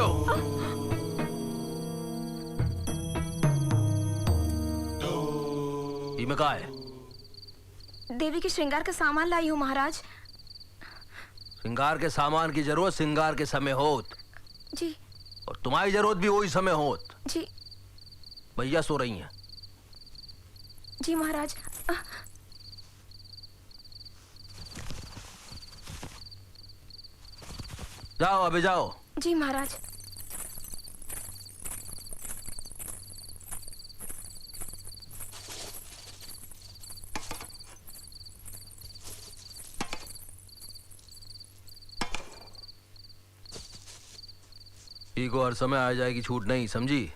करो। ये में कहा है? देवी के श्रृंगार का सामान लाई हूँ महाराज। श्रृंगार के सामान की जरूरत श्रृंगार के समय होत जी, और तुम्हारी जरूरत भी वही समय होत जी। भैया सो रही हैं। जी महाराज। जाओ अबे जाओ। जी महाराज। ठीक को हर समय आ जाएगी छूट नहीं, समझी?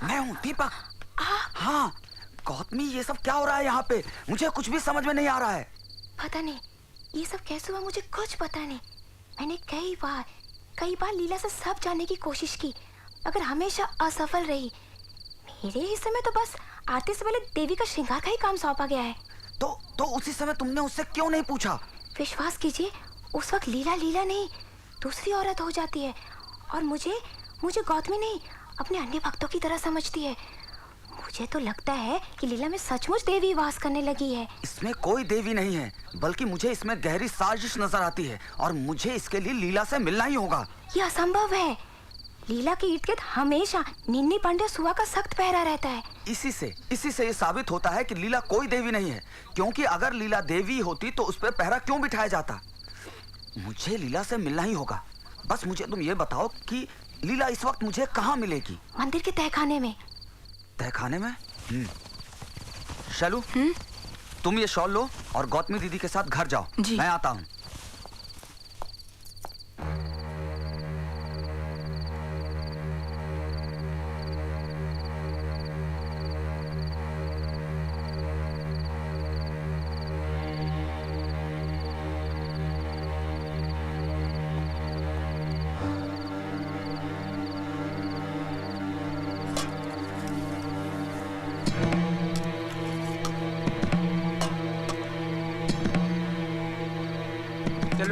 मैं हूँ दीपक। हाँ गौतमी, ये सब क्या हो रहा है यहाँ पे? मुझे कुछ भी समझ में नहीं आ रहा है। पता नहीं ये सब कैसे हुआ, मुझे कुछ पता नहीं। मैंने कई बार लीला से सब जानने की कोशिश की, मगर हमेशा असफल रही। मेरे हिस्से में तो बस आरती से पहले देवी का श्रृंगार का ही काम सौंपा गया है। तो उसी समय तुमने उससे क्यों नहीं पूछा? विश्वास कीजिए, उस वक्त लीला नहीं दूसरी औरत हो जाती है और मुझे गौतमी नहीं अपने अन्य भक्तों की तरह समझती है। मुझे तो लगता है कि लीला में सचमुच देवी वास करने लगी है। इसमें कोई देवी नहीं है, बल्कि मुझे इसमें गहरी साजिश नजर आती है और मुझे इसके लिए लीला से मिलना ही होगा। ये असंभव है। लीला के इर्द गिर्द हमेशा निन्नी पांडे सुआ का सख्त पहरा रहता है। इसी से ये साबित होता है कि लीला कोई देवी नहीं है, क्योंकि अगर लीला देवी होती तो उस पर पहरा क्यों बिठाया जाता? मुझे लीला से मिलना ही होगा। बस मुझे तुम ये बताओ कि लीला इस वक्त मुझे कहाँ मिलेगी? मंदिर के तहखाने में। तहखाने में? शैलू, तुम ये शॉल लो और गौतमी दीदी के साथ घर जाओ। मैं आता हूँ।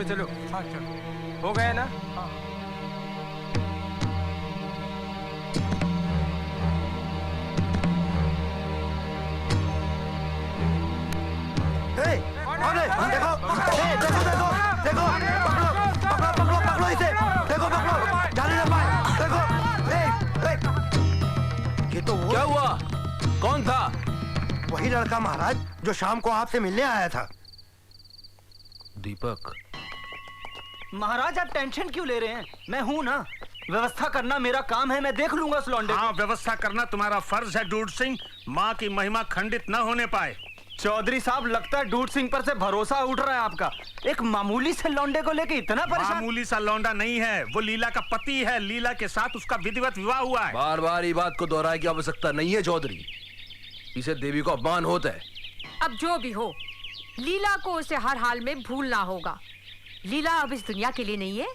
चलो। हाँ चलो, हो गया ना? हाँ। पकड़ो इसे। देखो, जाने ना पाए। देखो। ये तो क्या हुआ? कौन था? वही लड़का महाराज जो शाम को आपसे मिलने आया था। दीपक। महाराज आप टेंशन क्यों ले रहे हैं? मैं हूं ना, व्यवस्था करना मेरा काम है, मैं देख लूंगा उस लौंडे। हाँ, व्यवस्था करना तुम्हारा फर्ज है डूड सिंह। माँ की महिमा खंडित न होने पाए। चौधरी साहब, लगता है डूड सिंह पर से भरोसा उठ रहा है आपका। एक मामूली से लौंडे को लेके इतना परेशान। मामूली सा लौंडा नहीं है, वो लीला का पति है। लीला के साथ उसका विधिवत विवाह हुआ है। बार बार ये बात को दोहराने की आवश्यकता नहीं है चौधरी, इसे देवी को अपमान होता है। अब जो भी हो, लीला को उसे हर हाल में भूलना होगा। लीला अब इस दुनिया के लिए नहीं है,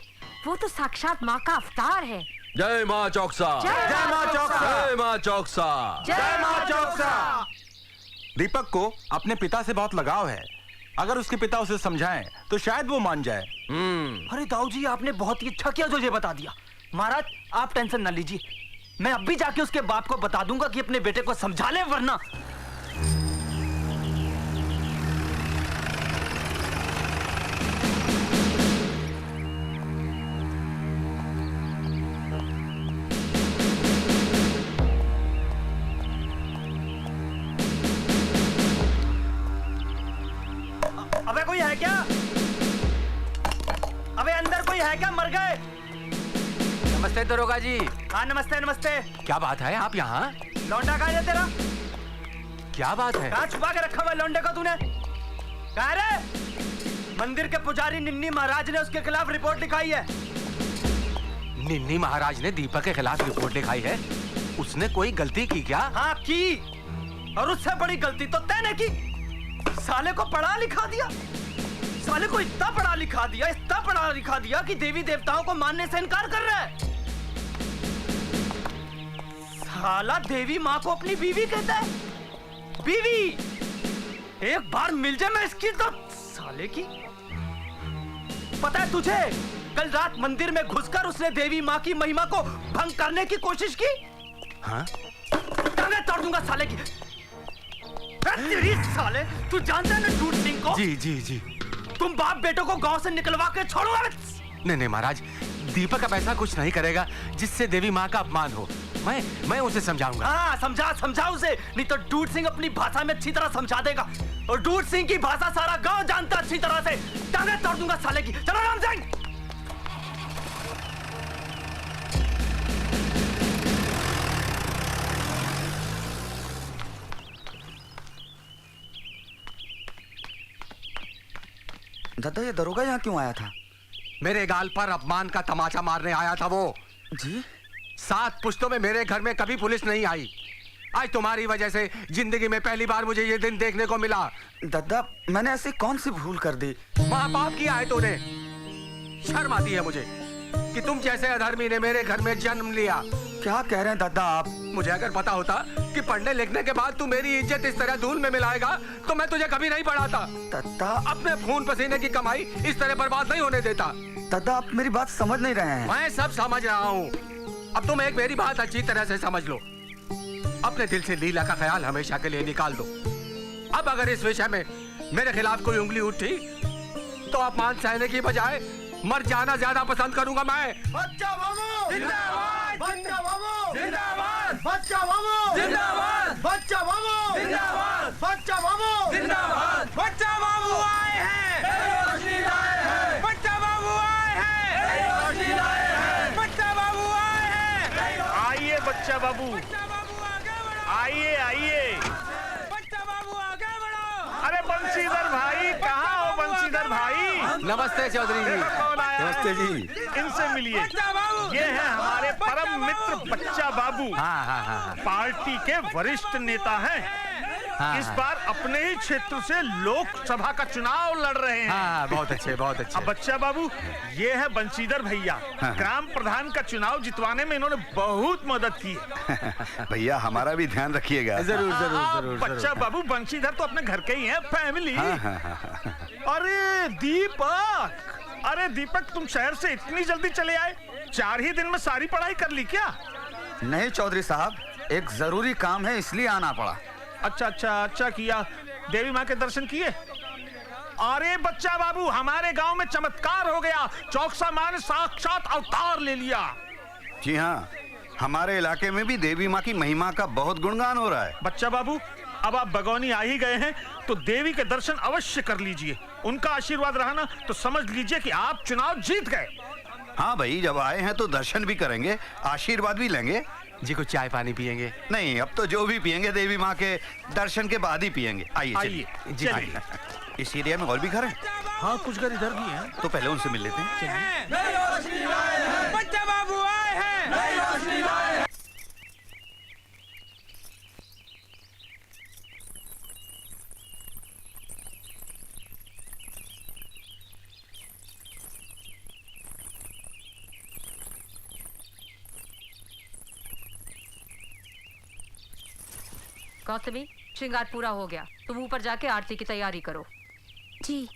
वो तो साक्षात माँ का अवतार है। जय माँ चौकसा। जय माँ चौकसा। जय माँ चौकसा। जय माँ चौकसा। दीपक को अपने पिता से बहुत लगाव है। अगर उसके पिता उसे समझाएं तो शायद वो मान जाए। अरे दाऊ जी, आपने बहुत ही अच्छा किया जो ये बता दिया। महाराज आप टेंशन ना लीजिए, मैं अब भी जाके उसके बाप को बता दूंगा कि अपने बेटे को समझा ले, वरना अबे कोई है क्या? अबे अंदर कोई है क्या? मर गए। नमस्ते दरोगा जी। हाँ नमस्ते नमस्ते। क्या बात है आप यहाँ? लौंडा कहाँ है तेरा? क्या बात है? कहाँ छुपा के रखा हुआ लौंडे को तूने? कहाँ रे? मंदिर के पुजारी निन्नी महाराज ने उसके खिलाफ रिपोर्ट लिखाई है। निन्नी महाराज ने दीपक के खिलाफ रिपोर्ट लिखाई है? उसने कोई गलती की क्या? हाँ की, और उससे बड़ी गलती तो तैने की। साले को पढ़ा लिखा दिया, साले को इतना पढ़ा लिखा दिया कि देवी देवताओं को मानने से इनकार कर रहा है। साला देवी माँ को अपनी बीवी कहता है। बीवी एक बार मिल जाए मैं इसकी तो साले की। पता है तुझे, कल रात मंदिर में घुसकर उसने देवी माँ की महिमा को भंग करने की कोशिश की। हाँ? टांगे तोड़ दूंगा साले की। तेरी साले, तू जानता है ना टूट सिंह को? जी जी जी। तुम बाप बेटों को गांव से निकलवा के छोड़ूंगा। नहीं महाराज, दीपक अब ऐसा कुछ नहीं करेगा जिससे देवी माँ का अपमान हो। मैं उसे समझाऊंगा। हाँ समझा उसे, नहीं तो डूड सिंह अपनी भाषा में अच्छी तरह समझा देगा, और डूड सिंह की भाषा सारा गांव जानता अच्छी तरह से। टांगे तोड़ दूंगा साले की। चलो राम सिंह। दादा ये दरोगा यहाँ क्यों आया था? मेरे गाल पर अपमान का तमाचा मारने आया था वो। जी? 7 पुश्तों में मेरे घर में कभी पुलिस नहीं आई। आज तुम्हारी वजह से जिंदगी में पहली बार मुझे ये दिन देखने को मिला। दादा मैंने ऐसी कौन सी भूल कर दी? महापाप किया है तूने। शर्म आती है मुझे कि तुम जैसे अधर्मी ने मेरे घर में जन्म लिया। क्या कह रहे हैं दादा आप? मुझे अगर पता होता कि पढ़ने लिखने के बाद तू मेरी इज्जत इस तरह धूल में मिलाएगा तो मैं तुझे कभी नहीं पढ़ाता। दादा अपने खून पसीने की कमाई इस तरह बर्बाद नहीं होने देता। दादा आप मेरी बात समझ नहीं रहे हैं। मैं सब समझ रहा हूँ। अब तुम एक मेरी बात अच्छी तरह से समझ लो। अपने दिल से लीला का ख्याल हमेशा के लिए निकाल दो। अब अगर इस विषय में मेरे खिलाफ कोई उंगली उठी तो अपमान सहने की बजाय मर जाना ज्यादा पसंद करूंगा मैं। बच्चा बाबू जिंदाबाद! बच्चा बाबू जिंदाबाद! बच्चा बाबू जिंदाबाद! बच्चा बाबू जिंदाबाद! बच्चा बाबू जिंदाबाद! बच्चा बाबू आए हैं। रोशनी लाए हैं। बच्चा बाबू आए हैं। रोशनी लाए हैं। बच्चा बाबू आए हैं। आइए बच्चा बाबू, बच्चा बाबू आगे बढ़ो। आइए आइए। बच्चा बाबू आगे बढ़ो। अरे बंशीधर भाई, कहाँ हो बंशीधर भाई? नमस्ते चौधरी जी। देखो कौन आया है। नमस्ते जी। इनसे मिलिए। बच्चा बाबू। ये है हमारे परम मित्र बच्चा बाबू। हाँ। पार्टी के वरिष्ठ नेता हैं। हाँ, इस बार अपने ही क्षेत्र से लोकसभा का चुनाव लड़ रहे हैं। हाँ, बहुत अच्छे बहुत अच्छे। अब बच्चा बाबू, ये है बंशीधर भैया। ग्राम प्रधान का चुनाव जितवाने में इन्होंने बहुत मदद की है। भैया हमारा भी ध्यान रखिएगा। जरूर जरूर जरूर। बच्चा बाबू, बंशीधर तो अपने घर के ही हैं, फैमिली। अरे दीपक, तुम शहर से इतनी जल्दी चले आए? 4 ही दिन में सारी पढ़ाई कर ली क्या? नहीं चौधरी साहब, एक जरूरी काम है इसलिए आना पड़ा। अच्छा किया। देवी माँ के दर्शन किए? अरे बच्चा बाबू, हमारे गांव में चमत्कार हो गया। चौकसा माँ ने साक्षात अवतार ले लिया। जी हाँ, हमारे इलाके में भी देवी माँ की महिमा का बहुत गुणगान हो रहा है। बच्चा बाबू, अब आप बगौनी आ ही गए हैं तो देवी के दर्शन अवश्य कर लीजिए। उनका आशीर्वाद रहा ना तो समझ लीजिए कि आप चुनाव जीत गए। हाँ भाई, जब आए हैं तो दर्शन भी करेंगे, आशीर्वाद भी लेंगे। जी कुछ चाय पानी पियेंगे? नहीं, अब तो जो भी पियेंगे देवी माँ के दर्शन के बाद ही पियेंगे। आइए आइए, चलिए। चलिए। इस एरिया में और भी घर हैं? हाँ, कुछ घर इधर भी हैं। तो पहले उनसे मिल लेते हैं। बच्चा बाबू आए हैं। कौतमी, श्रृंगार पूरा हो गया। तुम ऊपर जाके आरती की तैयारी करो। जी।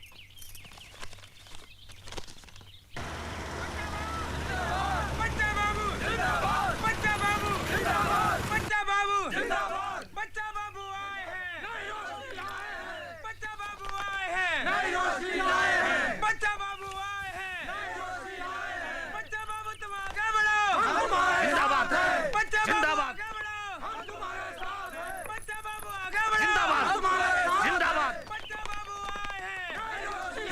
बच्चा बाबू जिंदाबाद। बच्चा बाबू जिंदाबाद। बच्चा बाबू जिंदाबाद। बच्चा बाबू आए हैं। बच्चा बाबू आए हैं। बच्चा बाबू आए हैं। बच्चा बाबू तुम आगे बढ़ो। जिंदाबाद। बच्चा जिंदाबाद। बच्चा बाबू आगे बढ़ो। जिंदाबाद। बच्चा बाबू आए हैं।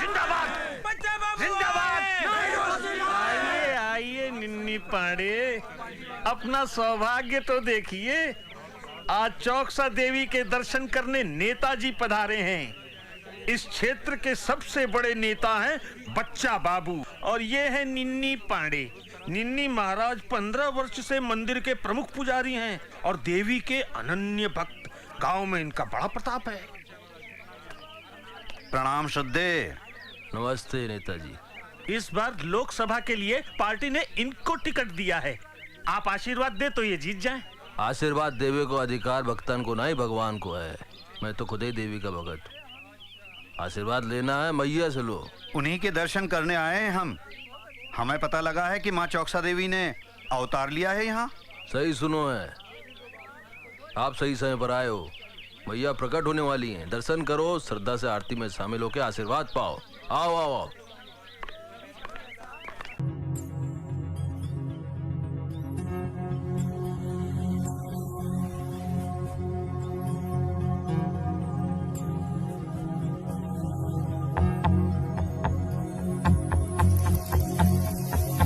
जिंदाबाद। बच्चा बाबू जिंदाबाद। आए हैं। आइए निन्नी पांडे, अपना सौभाग्य तो देखिए। आज चौकसा देवी के दर्शन करने नेताजी पधारे हैं। इस क्षेत्र के सबसे बड़े नेता हैं बच्चा बाबू और ये है निन्नी पांडे। निन्नी महाराज 15 वर्ष से मंदिर के प्रमुख पुजारी हैं और देवी के अनन्य भक्त। गांव में इनका बड़ा प्रताप है। प्रणाम श्रद्धे। नमस्ते नेताजी। इस बार लोकसभा के लिए पार्टी ने इनको टिकट दिया है। आप आशीर्वाद दे तो ये जीत जाएं। आशीर्वाद देवे को अधिकार भक्तन को नहीं भगवान को है। मैं तो खुद ही देवी का भगत। आशीर्वाद लेना है मैया से लो। उन्हीं के दर्शन करने आए हैं हम। हमें पता लगा है कि माँ चौकसा देवी ने अवतार लिया है यहाँ। सही सुनो है, आप सही समय पर आए हो। मैया प्रकट होने वाली हैं। दर्शन करो, श्रद्धा से आरती में शामिल होकर आशीर्वाद पाओ। आओ आओ आओ।